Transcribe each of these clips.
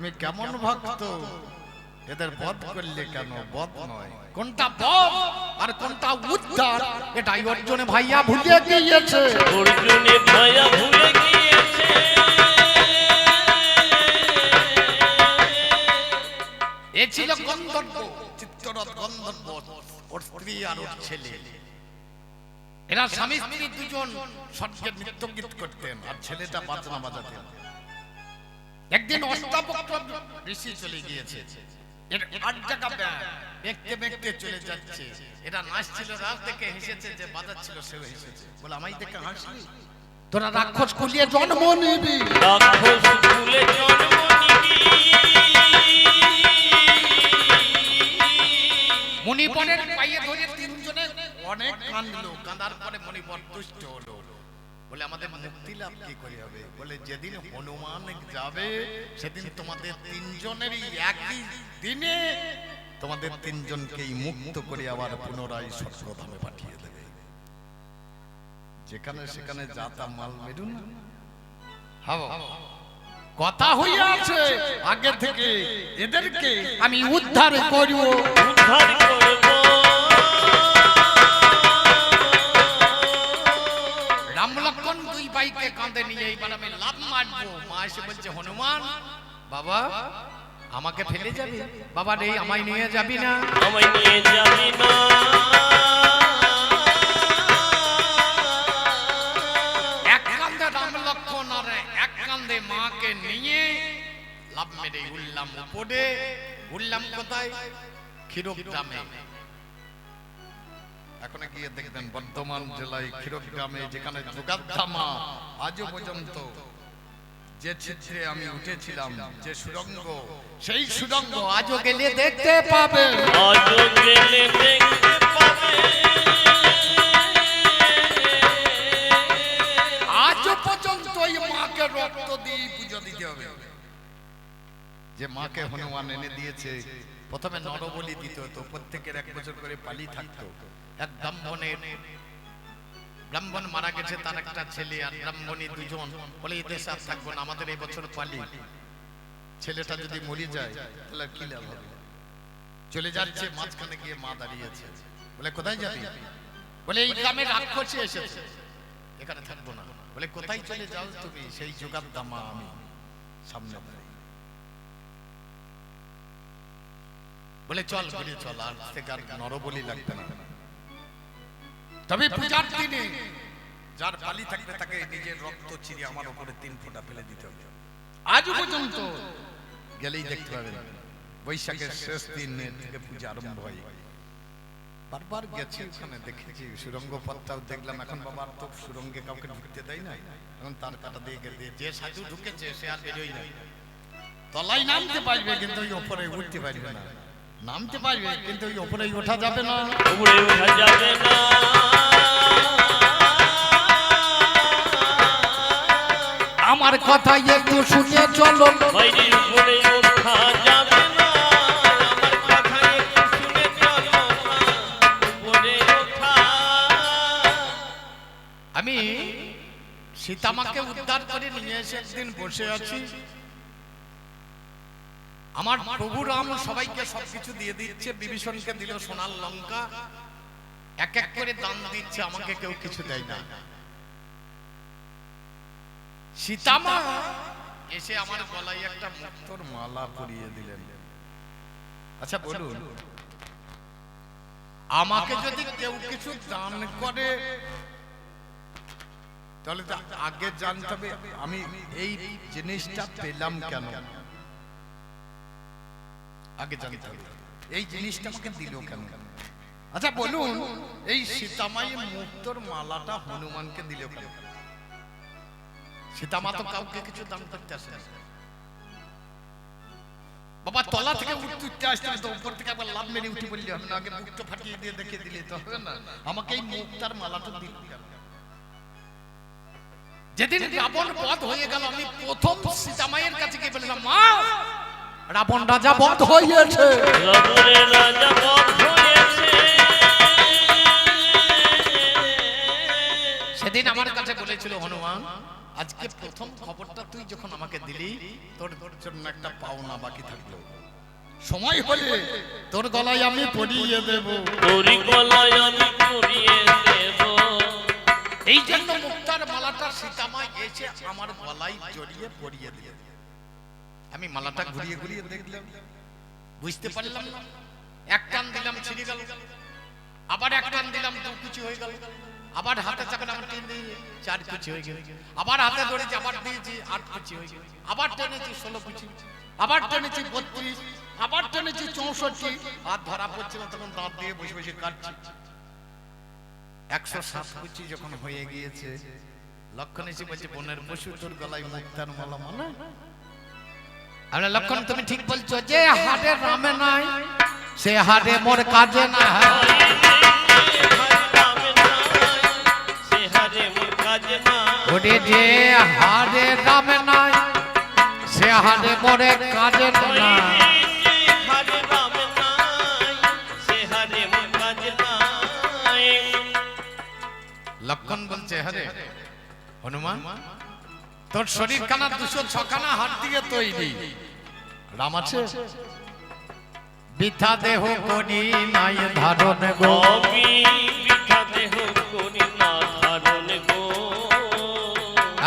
তুমি কেমন ভক্ত, এদের বধ করলে কেন? বধ নয়, কোনটা বধ আর কোনটা উদ্ধার এটাই অর্জুনে ভাইয়া ভুলে গিয়েছে। অর্জুনে ভাইয়া ভুলে গিয়েছে। এ ছিল গন্ধর্ব, চিত্ররথ গন্ধর্ব, ওর স্ত্রী আর ওর ছেলে। এরা স্বামী স্ত্রী দুজন স্বর্গের নৃত্য গীত করতেন আর ছেলেটা বাজনা বাজাতেন। একদিন অষ্টাবক্র ঋষি চলে গিয়েছে, এর 8 টাকা দেখতে দেখতে চলে যাচ্ছে। এরা নাচছিল, রাত থেকে হেসেছে, যে বাজাচ্ছিল সেও হেসেছে, বলে আমায় দেখে হাসলি? তোরা রাক্ষস কুলিয়ে জন্ম নিবি, রাক্ষস কুলে জন্ম নিবি। মণিবনের পায়ে ধরে তিনজনে অনেক কাঁদলো, কাঁদার পরে মণিবন তুষ্ট হলো, বলে আমাদের মুক্তি লাভ কি করে হবে? বলে যেদিন হনুমান যাবে সেদিন তোমাদের তিনজনেরই একই দিনে তোমাদের তিনজনকেই মুক্ত করে আবার পুনরায় স্বর্গধামে পাঠিয়ে দেবে। যেখানে সেখানে যাতা মাল মেরু না, কথা হইয়া আছে আগে থেকে, এদেরকে আমি উদ্ধার করব, উদ্ধার করব। রাম লক্ষ্মণ দুই ভাইকে কাঁধে নিয়ে এইবার আমি লাভ মারবো। মা এসে বলছে, হনুমান বাবা আমাকে ফেলে যাবি? বাবা রে আমায় নিয়ে যাবি না, আমায় নিয়ে যাবি না। এক কাঁধে রাম লক্ষ্মণ আর এক কাঁধে মাকে নিয়ে লাভ মেরে উঠলাম উপরে। উঠলাম কোথায়? ক্ষীরগ্রামে। এখন গিয়ে দেখবেন বর্ধমান জেলায় ক্ষীরগ্রামে, যেখানে যোগাধ্যামা আজও পর্যন্ত যে ছিদ্রে আমি উঠেছিলাম, যে সুড়ঙ্গ, সেই সুড়ঙ্গ আজও গেলে দেখতে পাবে, আজও গেলে দেখতে পাবে। আজও পর্যন্ত ওই মাকে রক্ত দিয়ে পুজো দিতে হবে। যে মাকে হনুমান এনে দিয়েছে, প্রথমে নরবলি দিত, তো প্রত্যেকের 1 বছর করে পালি থাকতো। এক ব্রাহ্মণ মারা গেছে, তার একটা ছেলে আর ব্রাহ্মণী দুজন, বলে এই দেশে আর থাকবো না, আমাদের এই বছর পালি। ছেলেটা যদি মরে যায় তাহলে কি লাভ হবে? চলে যাচ্ছে, মাঝখানে গিয়ে মা দাঁড়িয়েছে, বলে কোথায় যাবি? বলে এই গ্রামে রাক্ষসী এসেছে, এখানে থাকবো না। বলে কোথায় চলে যাও তুমি? সেই যোগাধ্যামা আমি সামনে। বলে চল ঘুরে চল, আর থেকে আর নরবলি লাগবে না। তবে পূজার দিনে যার পালি থাকবে তাকে নিজের রক্ত চিরে আমার উপরে 3 ফোঁটা ফেলে দিতে হবে। আজ পর্যন্ত গেলেই দেখতে পাবেন বৈশাখের শেষ দিন থেকে পূজা আরম্ভ হয়। বারবার গেছি ওখানে, দেখেছি সুরঙ্গ পথটাও দেখলাম। এখন বাবা তো সুরঙ্গে কাউকে ঢুকতে দেয় না, এখন তার কাটা দিয়ে গেলে যে সাধু ঢুকেছে সে আর বেরোই না। তলায় নামতে পারবে কিন্তু ওই ওপরে উঠতে পারবে না, নামতে পারবে কিন্তু ওই ওপরে ওঠা যাবে না, উপরে ওঠা যাবে না। আমার কথা একটু শুনে চলো, বাইরে উপরে ওঠা যাবে না। আমার কথা একটু শুনে চলো না, উপরে ওঠা। আমি সীতামাকে উদ্ধার করে নিয়ে এসে একদিন বসে আছি, আমার প্রভু রাম সবাইকে সবকিছু দিয়ে দিচ্ছে। বিভীষণকে দিল সোনার লঙ্কা, এক এক করে দান দিচ্ছে, আমাকে কেউ কিছু দেয় না। সীতামা এসে আমার গলায় একটা মুক্তোর মালা পরিয়ে দিলেন। আচ্ছা বলুন, আমাকে যদি কেউ কিছু দান করে তাহলে আগে জানতে হবে আমি এই জিনিসটা পেলাম কেন, আগে জানতে হবে এই জিনিসটা আমাকে দিল কেন। আচ্ছা বলুন, এই সীতামাই মুক্তোর মালাটা হনুমানকে দিল কেন? সীতামা তো কাউকে কিছু দান করতে আসে না। বাবা তলা থেকে উঠতে আসতে তো উপর থেকে আবার লাভ মেরে উঠে বললে হবে না, আগে মুক্তো ফাটিয়ে দিয়ে দেখিয়ে দিলে তো হবে না। আমাকে এই মুক্তার মালাটা দিল কেন? যেদিন রাবণ বধ হয়ে গেল, আমি প্রথম সীতামায়ের কাছে গিয়ে বললাম, মা রাবণ রাজা বধ হয়েছে, রাবণের রাজা বধ হয়েছে। সেদিন আমার কাছে বলেছিল হনুমান আজকে প্রথম খবরটা তুই যখন আমাকে দিলি, তোর জন্য একটা পাওনা বাকি থাকলো। সময় হলে তোর গলায় আমি পরিয়ে দেব, তোর গলায় আমি পরিয়ে দেব। এই জন্য মুক্তার মালাটা সীতামা এসে আমার গলায় জড়িয়ে পরিয়ে দিল। আমি মালাটা ঘুরিয়ে ঘুরিয়ে দেখলাম, বুঝতে পারলাম না। এক টান দিলাম ছিঁড়ে গেল, আবার এক টান দিলাম দু কুচি হয়ে গেল, আবার হাতে চাকলাম তিন দিয়ে 4 কুচি হয়ে গেল, আবার হাতে ধরেছি আবার দিয়েছি 8 কুচি হয়ে গেল, আবার টেনেছি 16 কুচি, আবার টেনেছি 32, আবার টেনেছি 64, আর ধরা পড়ছে না তখন দাঁত দিয়ে বসে বসে কাটছি। 107 কুচি যখন হয়ে গিয়েছে, লক্ষণ এসে বলছে বোনের পশু তোর গলায় মুক্তার মালা মানে। আরে লক্ষণ তুমি ঠিক বলছো, যে হাড়ে রামে নাই সে হাড়ে মোর কাজে না। ওরে যে হাড়ে রামে নাই সে হাড়ে মোরে কাজে না। লক্ষণ বলছে হরে হনুমান, তোর শরীর খানা 206 খানা হাত দিয়ে তৈরি, রাম আছে বৃথা দেহ করি নাই ধারণ গো, বৃথা দেহ করি না ধারণ গো।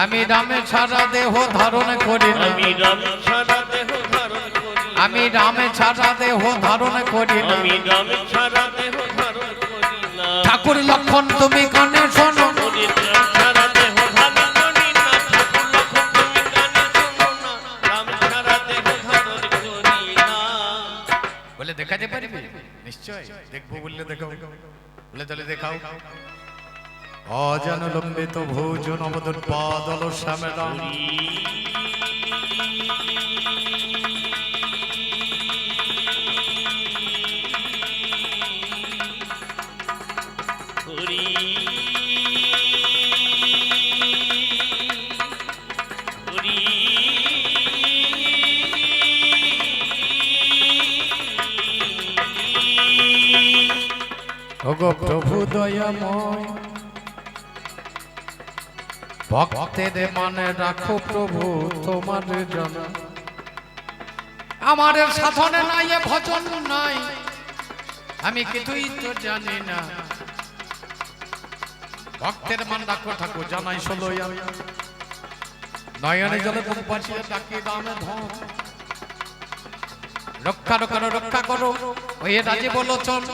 আমি রামে ছাড়া দেহ ধারণ করি না, আমি রামে ছাড়া দেহ ধারণ করি, আমি রামে ছাড়া দেহ ধারণ করি না, আমি রামে ছাড়া দেহ ধারণ করি না। ঠাকুর লক্ষণ তুমি কানে শোনো, রাম ছাড়া দেহ ধারণ করি না। ঠাকুর লক্ষণ তুমি কানে শোনো না, রাম ছাড়া দেহ ধারণ করি না। বলে দেখাতে পারবি? নিশ্চয় দেখবো, বললে দেখাও, বলে তাহলে দেখাও। অজান লম্বিত ভোজ নবদুর পাদল শ্যামেরা, ওগো প্রভু দয়াময়, ভক্তের মানে রাখো প্রভু তোমার জন। আমার সাধনে নাই ভজন নাই, আমি কিছুই তো জানি না। ভক্তের মান রাখো ঠাকুর জানাই ষোলোই আমি, নয়নে জলে বুক বাঁচিয়ে ডাকি দামে ধন। রক্ষা করো রক্ষা করো ওই রাজে বলো চল,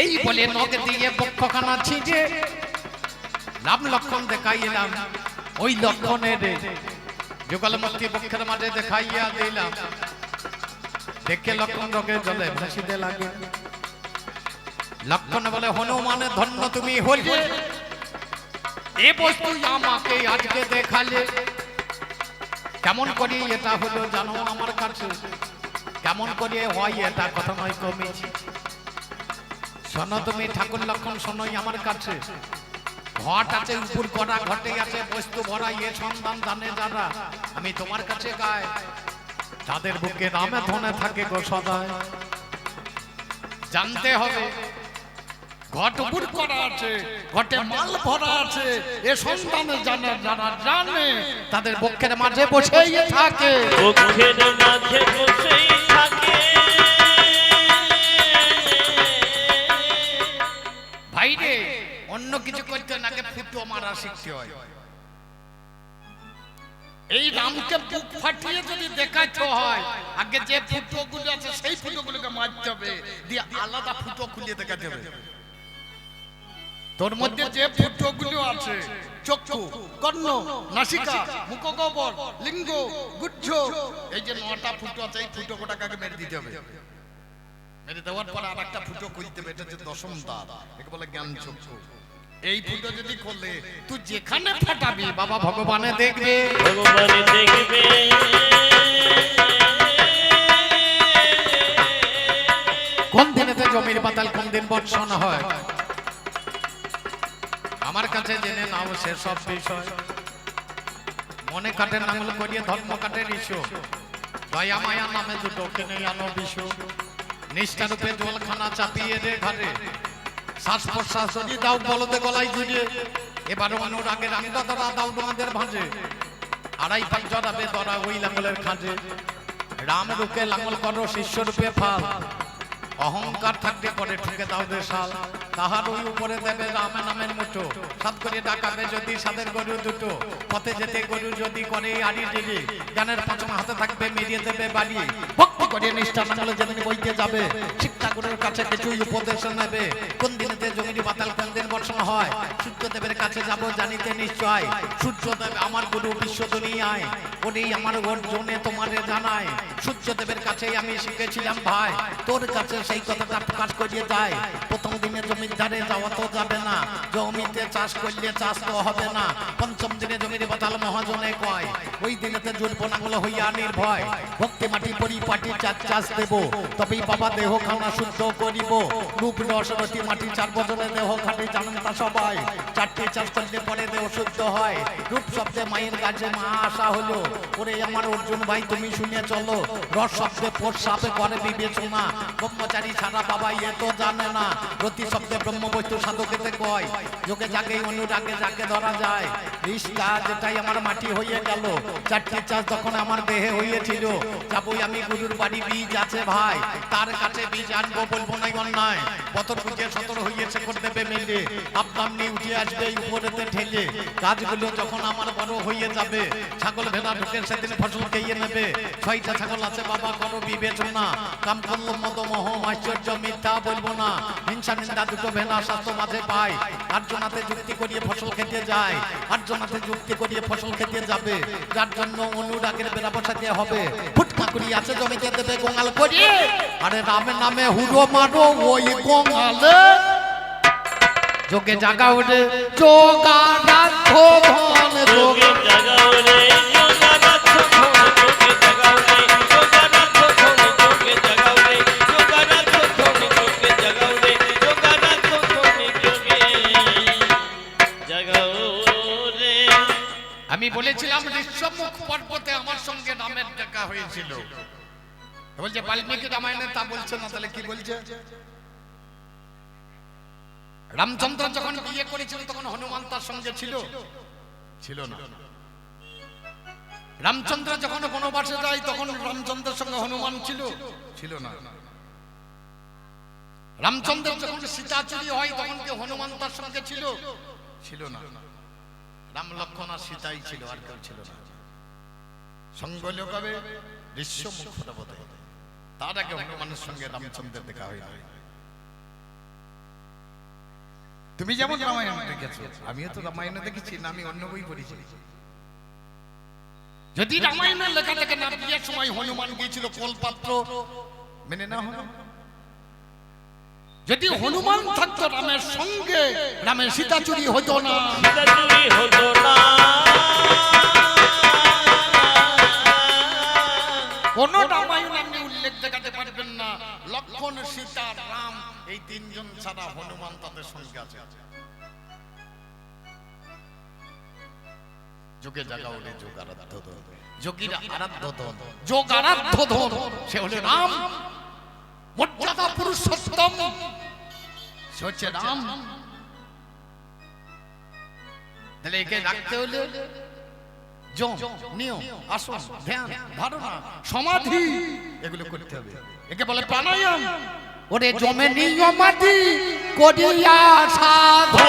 এই বলে নখ দিয়ে বক্ষখানা ছিঁচে রাম লক্ষণ দেখাইলাম। ওই লক্ষণের যুগল মূর্তি বক্ষের মাঝে দেখাইয়া দিলাম, দেখে লক্ষণ রোগে জলে ভাসিতে লাগে। লক্ষণ বলে হনুমানের ধন্য তুমি হলে, এ বস্তু আমাকে আজকে দেখালে। কেমন করি এটা হলো জানো আমার কাছে, কেমন করে হয় এটা কথা নয় কমেছি। শোনো তুমি ঠাকুর লক্ষণ শোনোই আমার কাছে, ঘট আছে উপর করা, ঘটে আছে বস্তু ভরা, এ সন্ধান জানে যারা। আমি তোমার কাছে গাই, তাদের বুকে রামে ধনে থাকে গো সদায়। জানতে হবে ঘট উপর করা আছে, ঘটে মাল ভরা আছে, এ সন্ধানে জানে যারা, জানে তাদের বক্ষের মাঝে বসেই থাকে, বক্ষের মাঝে বসেই থাকে। ভাইরে অন্য কিছু করতে নাকি ফুটো মারা শিখতে হয়। এই রামকে বুক ফাটিয়ে যদি দেখাতে হয়, আগে যে ফুটো গুলো আছে সেই ফুটো গুলোকে মারতে হবে, দিয়ে আলাদা ফুটো খুলিয়ে দেখাতে হবে। তোর মধ্যে যে ফুটো গুলো আছে, চক্ষু, কর্ণ, নাসিকা, মুখগহ্বর, লিঙ্গ, গুহ্য, এই যে 9টা ফুটো আছে, এই ফুটো গোটাকে আগে মেরে দিতে হবে। মেরে দেওয়ার পর আর একটা ফুটো খুলতে হবে, এটা হচ্ছে দশম দ্বার, একে বলে জ্ঞান চক্ষু। এই ফুটো যদি করলে তুই যেখানে ফাটাবি বাবা ভগবানে দেখবে, ভগবানে দেখবে। কোন দিনেতে জমির পাতাল কোন দিন বর্ষণ হয়, আমার কাছে জেনে নাও সেসব বিষয়। মনে কাটের নাঙ্গল করিয়ে ধর্ম কাটের ইস্যু, দয়া মায়া নামে দুটো কিনে আনো বিশু। নিষ্ঠা রূপে জলখানা চাপিয়ে রে ঘাটে, শ্বাস প্রশ্বাস যদি দাও বলতে গলায় জুড়িয়ে, এবার অনুরাগের রাঙ্গা ধরা দাও তোমাদের ভাঁজে, আড়াই পাক জড়াবে ধরা ওই লাঙ্গলের খাঁজে। রাম রূপে লাঙ্গল করো শিষ্য রূপে ফাল, অহংকার থাকতে পরে ঠুকে দাও দেশাল। তাহার ওই উপরে দেবে রাম নামের মুঠো, সাত করে ডাকাবে যদি সাদের গরু দুটো। পথে যেতে গরু যদি করে আড়ি ডেলে, জ্ঞানের পচম হাতে থাকবে মেরিয়ে দেবে বাড়ি। ভক্তি করে নিষ্ঠা নাঙ্গলে যেদিন বইতে যাবে, শিক্ষা গুরুর কাছে কিছুই উপদেশ নেবে। কোন দিনেতে জমির বাতাল কোন দিন বর্ষণ হয়, সূর্যদেবের কাছে যাব জানিতে নিশ্চয়। সূর্যদেব আমার গুরু বিশ্ব দুনিয়ায়, ওরেই আমার অর্জনে তোমারে জানায়। সূর্যদেবের কাছেই আমি শিখেছিলাম ভাই, তোর কাছে সেই কথাটা প্রকাশ করিয়ে যায়। প্রথম দিনে জমির ধারে যাওয়া তো যাবে না, জমিতে চাষ করলে চাষ তো হবে না। পঞ্চম দিনে জমির বাতাল মহাজনে কয়, ওই দিনেতে জুটবো নাঙ্গল হইয়া নির্ভয়। ভক্তি মাটি পরিপাটি চাষ দেব, তবেই বাবা দেহ খানা শুদ্ধ করিব। রূপ রস রতি মাটি 4 বছরে দেহ খাটি জানেন তা সবাই। 4টি চাষ করলে পরে দেহ শুদ্ধ হয়। রূপ শব্দে মায়ের কাছে মা আসা হলো, ওরে আমার অর্জুন ভাই তুমি শুনে চলো। রস শব্দে পোষ সাপে করে বিবেচনা, ব্রহ্মচারী ছাড়া বাবা এ তো জানে না। রতি শব্দে ব্রহ্মবস্তু সাধকেতে কয়, যোগে জাগে অনুরাগে যাকে ধরা যায়। রিস্কা যেটাই আমার মাটি হয়ে গেল, 4টি চাষ যখন আমার দেহে হইয়েছিল। যাবই আমি গুরুর বাড়ি, বীজ আছে ভাই, তার কাছে বীজ আনবো বলবো নাই অন্যায়। পতর বুঝে সতর হইয়েছে করে দেবে মেলে, আপনি উঠে আসবে উপরেতে ঠেলে। গাছগুলো যখন আমার বড় হয়ে যাবে, ছাগল ভেড়া ঢুকে সেদিন ফসল খেয়ে নেবে। 6টা ছাগল আছে বাবা করো বিবেচনা, কাম করল মদ মোহ আশ্চর্য মিথ্যা বলবো না। হিংসা নিন্দা দুটো ভেড়া স্বাস্থ্য মাঝে পায়, আর্জনাতে যুক্তি করিয়ে ফসল খেতে যায়। আর্জনাতে যুক্তি করিয়ে ফসল খেতে যাবে, যার জন্য অনুরাগের বেড়া বসাতে হবে। ফুটকা করি আছে জমিতে দেবে গোঙাল করিয়ে, আরে রামের নামে হুড়ো মারো ওই গোঙালে। যোগে জাগাও রে যোগা রাখো ধন, যোগে জাগাও রে যোগা রাখো ধন, যোগে জাগাও রে যোগা রাখো ধন, যোগে জাগাও রে যোগা রাখো ধন, যোগে জাগাও রে যোগা রাখো ধন, যোগে জাগাও রে। আমি বলেছিলাম ঋষ্যমুখ পর্বতে আমার সঙ্গে রামের দেখা হয়েছিল। বলছে বাল্মীকি রামায়ণে তা বলছে না, তাহলে কি বলছে? রামচন্দ্র যখন বিয়ে করেছিল তখন হনুমান তার সঙ্গে ছিল? ছিল না। রামচন্দ্র যখন বনবাসে যায় তখন রামচন্দ্রের সঙ্গে হনুমান ছিল? ছিল না। রামচন্দ্রের যখন সীতা চুরি হয় তখন কি হনুমান তার সঙ্গে ছিল? ছিল না। রাম লক্ষ্মণ আর সীতাই ছিল, আর কেউ ছিল না। সঙ্গ লোকাবে ঋষ্যমুখ পর্বতে, তার আগে হনুমানের সঙ্গে রামচন্দ্রের দেখা হয় না। তুমি যেমন রামায়ণ দেখেছো, আমিও তো রামায়ণ দেখেছি না, আমি অন্য বই পড়েছি। যদি রামায়ণের লেখা থেকে না বিয়ের সময় হনুমান গিয়েছিল কোলপাত্র মেনে না হলো, যদি হনুমান থাকতো রামের সঙ্গে রামের সীতা চুরি হতো না, সীতা চুরি হতো না। কোন রামায়ণ আপনি উল্লেখ দেখাতে পারবেন না লক্ষ্মণ সীতা রাম এই 3 জন ছাড়া হনুমান তাদের সঙ্গে আছে। যোগে জাগাও রে যোগ আরাধ্য ধন, যোগীরা আরাধ্য ধন, যোগ আরাধ্য ধন সে হলো রাম। মর্যাদা পুরুষোত্তম সে হচ্ছে রাম। তাহলে একে রাখতে হলে যম, নিয়ম, আসন, ধ্যান, ধারণা, সমাধি এগুলো করতে হবে। একে বলে প্রাণায়াম। ওরে জমে নিয়মাদি করিয়া সাধু,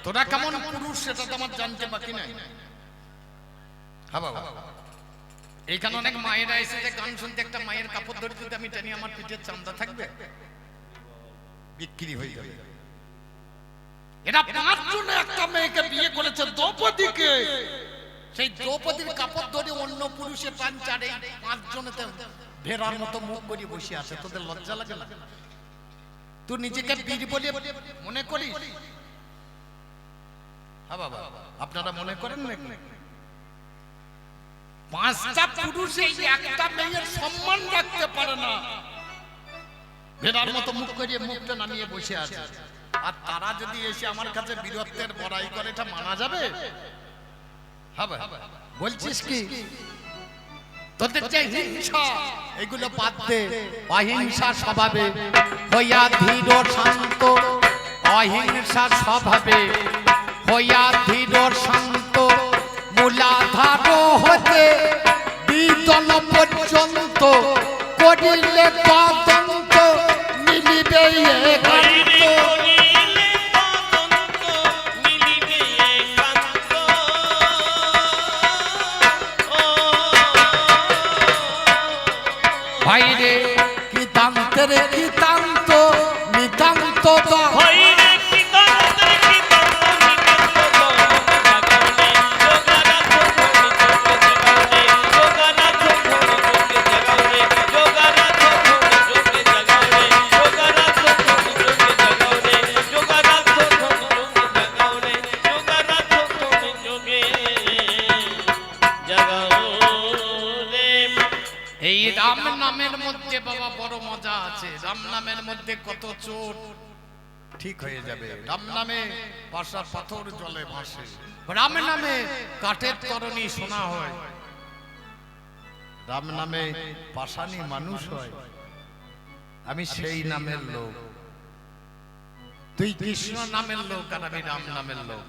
তোরা কেমন পুরুষ সেটা তো আমার জানতে বাকি নাই। হ্যাঁ বাবা, এইখানে অনেক মায়েরা এসেছে গান শুনতে, একটা মায়ের কাপড় ধরে যদি আমি টানি আমার পিঠের চামড়া থাকবে, বিক্রি হয়ে যাবে। এরা 5 জন একটা মেয়েকে বিয়ে করেছে দ্রৌপদীকে, সেই দ্রৌপদীর কাপড় ধরে অন্য পুরুষে প্রাণ চাড়ে 5 জনেতে ভেড়ার মতো মুখ করে বসে আছে। তোদের লজ্জা লাগে না? তুই নিজেকে বীর বলে মনে করিস? হ্যাঁ বাবা, আপনারা মনে করেন না? 5টা পুরুষ এই একটা মেয়ের সম্মান রাখতে পারে না। ভেড়ার মতো মুখ করিয়ে মুখটা নামিয়ে বসে আছে। আর তারা যদি এসে আমার কাছে বীরত্বের বড়াই করে, এটা মানা যাবে? হবে? বলছিস কি তোদের যে হিংসা এগুলো বাদ দে, অহিংসা স্বভাবে হইয়া ধীর শান্ত, অহিংসা স্বভাবে হইয়া ধীর শান্ত, মূলাধার হতে বিদল পর্যন্ত করিলে তদন্ত মিলিবে একান্ত। ভাইরে কৃতান্তের কৃতান্ত নিতান্ত এই রাম নামের মধ্যে বাবা বড় মজা আছে। রাম নামের মধ্যে কত চোট ঠিক হয়ে যাবে। রাম নামে পাশা পাথর জলে ভাসে, রাম নামে কাঠের তরণী শোনা হয়, রাম নামে পাষাণী মানুষ হয়। আমি সেই নামের লোক, তুই কৃষ্ণ নামের লোক আর আমি রাম নামের লোক।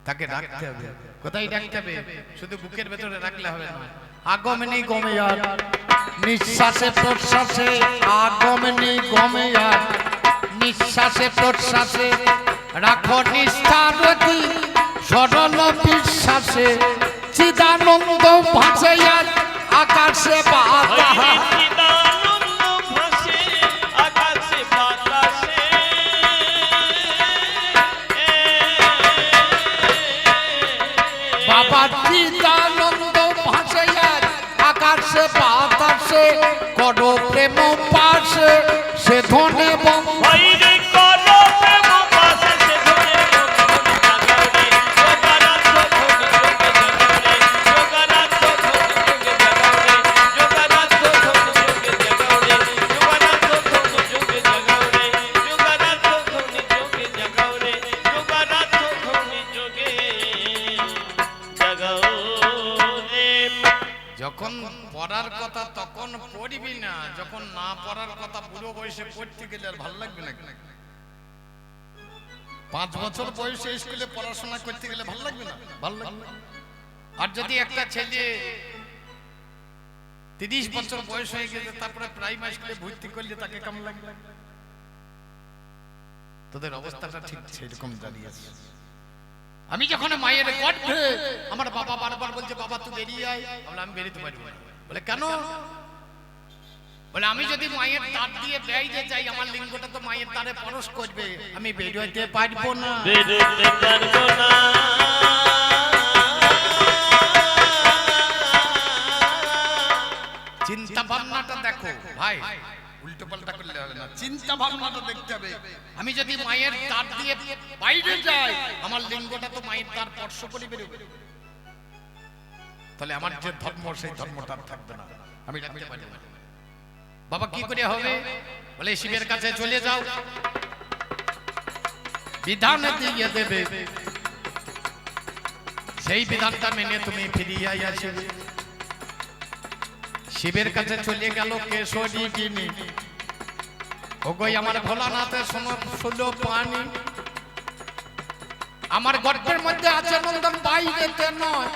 তাকে রাখতে হবে। কোথায় রাখতে হবে? শুধু বুকের ভেতরে রাখলে হবে না। আগমনী গমেয়ার নিঃশ্বাসে প্রশ্বাসে, আগমনী গমেয়ার নিঃশ্বাসে প্রশ্বাসে রাখো নিষ্ঠারতি সরল বিশ্বাসে, চিদানন্দ ভাসে আজ আকাশে বাতাস। বাবা চিদানন্দ ভাসে আজ আকাশে বাতাসে, করো প্রেম পাশে সে ধনে যখন পড়ার কথা তখন পড়বি না, যখন না পড়ার কথা বুড়ো বয়সে পড়তে গেলে আর ভালো লাগবে না। 5 বছর বয়সে স্কুলে পড়াশোনা করতে গেলে ভালো লাগবে না? ভালো লাগবে। আর যদি একটা ছেলে 30 বছর বয়স হয়ে গেছে তারপরে প্রাইমারি স্কুলে ভর্তি করলে তাকে কেমন লাগবে? তোদের অবস্থাটা ঠিক সেরকম দাঁড়িয়েছে। আমি যখন মায়ের গর্ভে, আমার বাবা বারবার বলছে বাবা তুই বেরিয়ে আয়, আমি বেরোতে পারবো না। বলে কেন? বলে আমি যদি মায়ের দাঁত দিয়ে বেরিয়ে যাই আমার লিঙ্গটা তো মায়ের দ্বারে পরশ করবে, আমি বেরোতে পারবো না। চিন্তা ভাবনাটা দেখো ভাই, উল্টো পাল্টা করলে হবে না, চিন্তা ভাবনাটা দেখতে হবে। আমি যদি মায়ের দাঁত দিয়ে বাইরে যাই আমার লিঙ্গটা তো মায়ের দ্বার স্পর্শ করে বেরোবে, তাহলে আমার যে ধর্ম সেই ধর্মটা থাকবে না, আমি রাখতে পারবো না। বাবা কি করে হবে? বলে শিবের কাছে চলে যাও, বিধান দিয়ে দেবে, সেই বিধানটা মেনে তুমি ফিরিয়ে আসবে। শিবের কাছে চলে গেল কেশরী কিনি, ওগো আমার ভোলানাথে শুলো পানি, আমার গর্ভের মধ্যে আছে নন্দন, বাইরেতে নয়,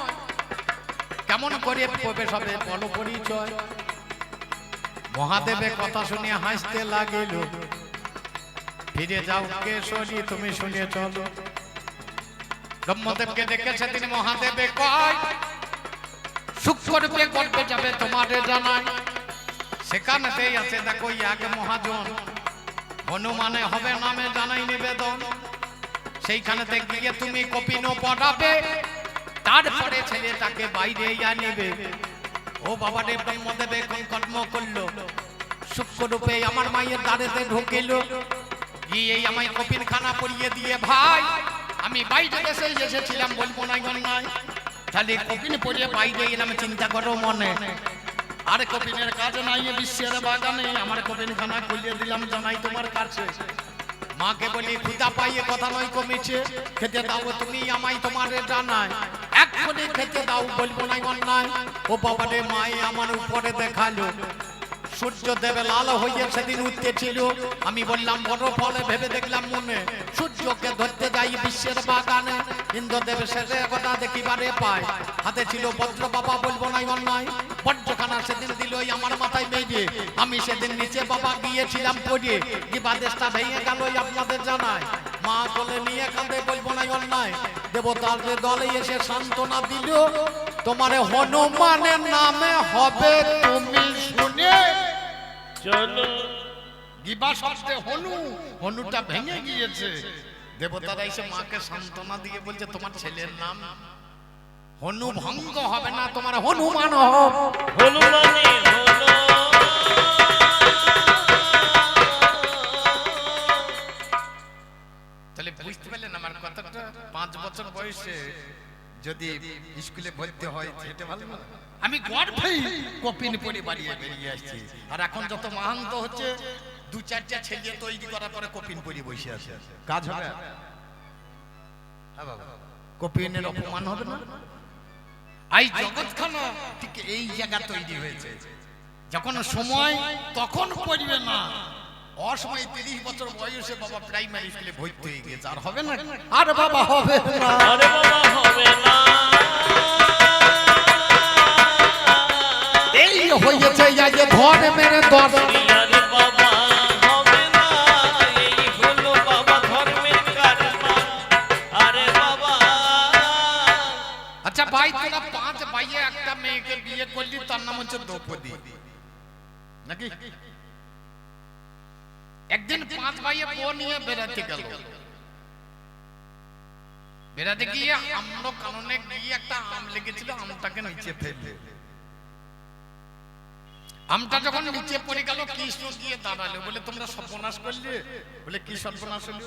কেমন করে প্রবেশ হবে বলো পরিচয়। মহাদেবের কথা শুনে হাসতে লাগিল, ফিরে যাও কেশরী তুমি শুনে চলো। ব্রহ্মদেবকে দেখেছে তিনি, মহাদেবে কয় শুক্ররূপে গর্ভে যাবে তোমারে জানাই। সেখানেতেই আছে দেখো এক মহাজন, হনুমানে হবে নামে জানাই নিবেদন। সেইখানেতে গিয়ে তুমি কপিন পড়াবে, তারপরে ছেলেটাকে বাইরে আনিবে। ও বাবা রে, ব্রহ্মদেব এখন কর্ম করলো, শুক্ররূপে আমার মায়ের দ্বারেতে ঢুকিল, গিয়ে আমায় কপিন খানা পরিয়ে দিয়ে ভাই আমি বাইরে দেশে এসেছিলাম, বলবো না গন্যায়, তাহলে কপিন পরিয়ে বাইরে এলাম, চিন্তা করো মনে। আরে কপিনের কাজে নাই এ বিশ্বের বাগানে, আমার কপিন খানা খুলিয়ে দিলাম জানাই তোমার কাছে। মাকে বলি ক্ষুধা পাইয়ে কথা নয় কমেছে, খেতে দাও তুমি আমায় তোমার জানায়, এক্ষুনি খেতে দাও বলবো নাই অন্যায়। ও বাবা রে মায়ে আমার উপরে দেখালো, সূর্য দেবে লাল হয়ে সেদিন উঠতেছিল, আমি বললাম বড় ফলে ভেবে দেখলাম মনে, সূর্যকে ধরতে যাই বিশ্বের বাগানে, ইন্দ্রদেব শেষে কথা দেখিবারে পায়, হাতে ছিল বজ্র বাবা বলবো নাই অন্যায়, বজ্রখানা সেদিন দিল আমার মাথায় মেজে, আমি সেদিন নিচে বাবা গিয়েছিলাম পড়ে, দিবাদেশটা ভেঙে গেল আপনাদের জানায়, মা কোলে নিয়ে কাঁদে বলবো নাই অন্যায়, দেবতার দলে এসে সান্ত্বনা দিল, তোমার হনুমানের নামে হবে তুমি শুনে চলো। গিবা শব্দে হনু, হনুটা ভেঙে গিয়েছে, দেবতারা এসে মাকে সান্ত্বনা দিয়ে বলছে তোমার ছেলের নাম হনু ভঙ্গ হবে না, তোমার হনুমান হবে। হনুমানে হলো তাহলে বুঝতে পারলেন আমার কথাটা, 5 বছর বয়সে যদি স্কুলে ভর্তি হয় সেটা ভালো না। আমি গর্ভেই কপিন পরে বাড়িয়ে বেরিয়ে আসছি, আর এখন যত মাহান্ত হচ্ছে 2-4টা ছেলে তৈরি করার পরে কপিন পরে বসে আছে, কাজ হবে? হ্যাঁ বাবা, কপিনের অপমান হবে না? এই জগৎখানা ঠিক এই জায়গা তৈরি হয়েছে, যখন সময় তখন পড়বে না, অসময় 30 বছর বয়সে বাবা প্রাইমারি স্কুলে ভর্তি হয়ে গেছে, আর হবে না? আর বাবা হবে না, আরে বাবা হবে না, এই হয়েছে যে ঘর মেরে দর। আরে বাবা হবে না, এই হলো বাবা ধর্মের কারবার। আরে বাবা আচ্ছা ভাই, তোরা 5 ভাইয়ে একটা মেয়েকে বিয়ে করলি, তার নাম হচ্ছে দ্রৌপদী নাকি? একদিন 5 ভাইয়ে বউ নিয়ে বেড়াতে গেল, বেড়াতে গিয়ে আমরা কারণে গিয়ে একটা আম লেগেছিল, আমটাকে নিচে ফেললে, আমটা যখন নিচে পড়ে গেল কৃষ্ণ গিয়ে দাঁড়ালো, বলে তোমরা সর্বনাশ করলে, বলে কি সর্বনাশ হলো,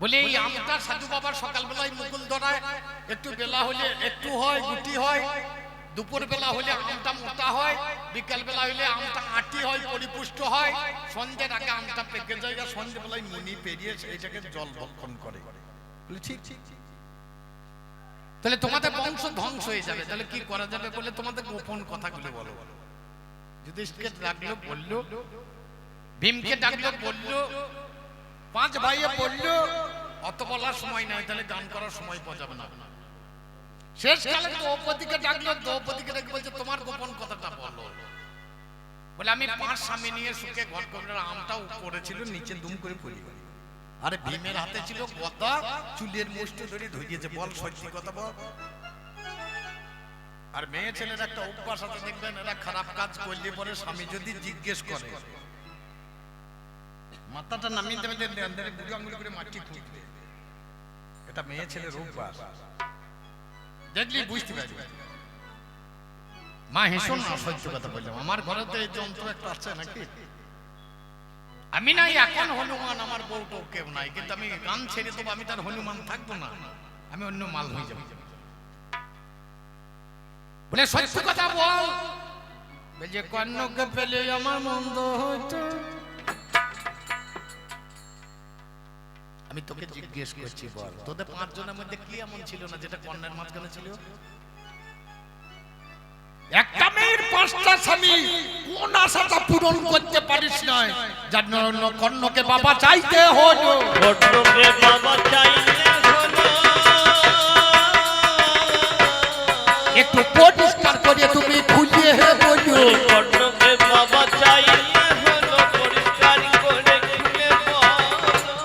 বলে এই আমটা সাধু বাবার সকালবেলায় মুকুল ধরায়, একটু বেলা হলে একটু হয় গুটি হয়, দুপুর বেলা হলে আমটা মোটা হয়, বিকাল বেলা হলে আমটা আটি হয় পরিপুষ্ট হয়, সন্ধ্যের আগে আমটা পেকে যায়, সন্ধ্যে বেলায় মুনি পেরিয়ে এটাকে জল ভক্ষণ করে। বলে ঠিক ঠিক, তাহলে তোমাদের বংশ ধ্বংস হয়ে যাবে, তাহলে কি করা যাবে? বলে তোমাদের গোপন কথাগুলো বলো। যুধিষ্ঠিরকে ডাকলো বললো, ভীমকে ডাকলো বললো, 5 ভাইয়ে বললো অত বলার সময় নাই, তাহলে গান করার সময় পাওয়া যাবে না। শেষকালে দ্রৌপদীকে ডাকলো, দ্রৌপদীকে ডেকে বলছে তোমার গোপন কথাটা বলো। বলে আমি 5 স্বামী নিয়ে সুখে ঘর করার আমটাও করেছিল, নিচে দুম করে পড়ে গেল। আরে ভীমের হাতে ছিল গদা, চুলের মুষ্টি ধরে ধরিয়েছে, বল সত্যি কথা বল। আর মেয়ে ছেলের একটা অভ্যাস আছে, দেখবেন এরা খারাপ কাজ করলে পরে স্বামী যদি জিজ্ঞেস করে, মাথাটা নামিয়ে দেবে, বুড়ি আঙুল করে মাটি খুঁজবে, এটা মেয়ে ছেলের অভ্যাস, দেখলি বুঝতে পারবে। মা হেসো না, সত্য কথা বললাম, আমার ঘরে তো এই যন্ত্র একটা আছে নাকি, আমি নাই এখন হনুমান, আমার বউটাও কেউ নাই, কিন্তু আমি গান ছেড়ে দেবো, আমি তার হনুমান থাকবো না, আমি অন্য মাল হয়ে যাবো। বলে সত্য কথা বল, বলছে কর্ণকে পেলে আমার মন্দ হইতো। আমি তোকে জিজ্ঞেস করছি, বল তোদের 5 জনের মধ্যে কি এমন ছিল না যেটা কর্ণের মাঝখানে ছিল? একটা মেয়ের 5টা স্বামী, কোন আশাটা পূরণ করতে পারিস না, যার জন্য কর্ণকে বাবা চাইতে হলো, কর্ণকে বাবা চাইতে হলো, একটু পরিষ্কার করে তুমি খুঁজে বলো, কর্ণকে বাবা চাইতে হলো, পরিষ্কার করে খুলে বলো,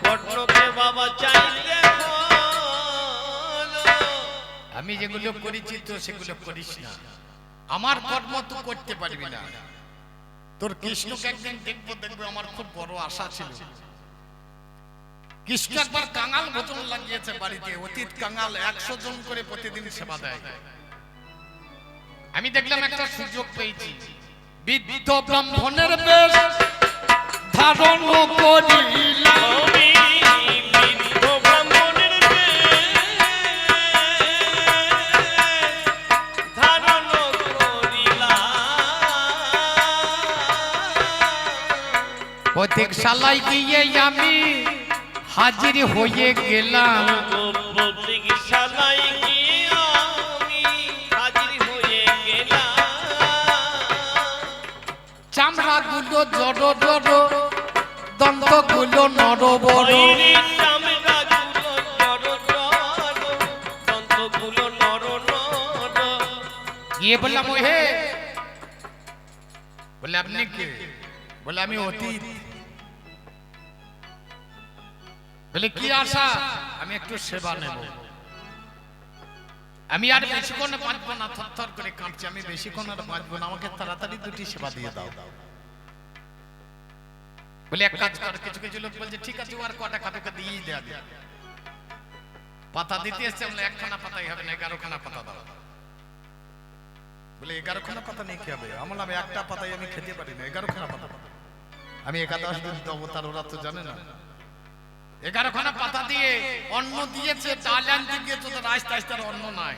কর্ণকে বাবা চাইতে হলো। আমি যেগুলো করেছি তো সেগুলো করিস না, আমার কর্ম তো করতে পারবি না। তোর কৃষ্ণকে একদিন দেখবো, আমার খুব বড় আশা ছিল। কৃষ্ণ একবার কাঙাল ভোজন লাগিয়েছে বাড়িতে, অতীত কাঙাল 100 জন করে প্রতিদিন সেবা দেয়। আমি দেখলাম একটা সুযোগ পেয়েছি, বৃদ্ধ ব্রাহ্মণের বেশ ধারণ করিলাম, বৃদ্ধ ব্রাহ্মণের বেশ ধারণ প্রতীকশালায় গিয়ে আমি হাজির হয়ে গেলাম। প্রতীকশালায় গিয়ে আমি হাজির হয়ে গেলাম। চামড়াগুলো জড়ো জড়ো, দন্তগুলো নর বড়। গিয়ে বললাম ও হে, বলে আপনি কে? বলে আমি অতীত। বলে কি আশা? আমি একটু সেবা নেব। আমি আর বেশিক্ষণ বাঁচবো না, থরথর করে কাঁপছি, আমি বেশিক্ষণ আর বাঁচবো না, আমাকে তাড়াতাড়ি দুটি সেবা দিয়ে দাও। বলে এক কাজ কর, কিছু কিছু লোক বলছে ঠিক আছে, আর কটা খাবে দিয়েই দেয়া। পাতা দিতে এসছে, বলে একখানা পাতাই হবে না, 11খানা পাতা দাও। বলে 11খানা পাতা নিয়ে কি হবে? আমার আমি একটা পাতাই আমি খেতে পারি না, 11খানা পাতা। আমি 11 দিন দেবো, তার ওরা তো জানে না। 11খানা পাতা দিয়ে অন্ন দিয়েছে, ডাল আনতে গিয়ে তো আস্তে আস্তে অন্ন নাই,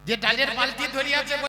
যে ডালের বালতি ধরিয়াছে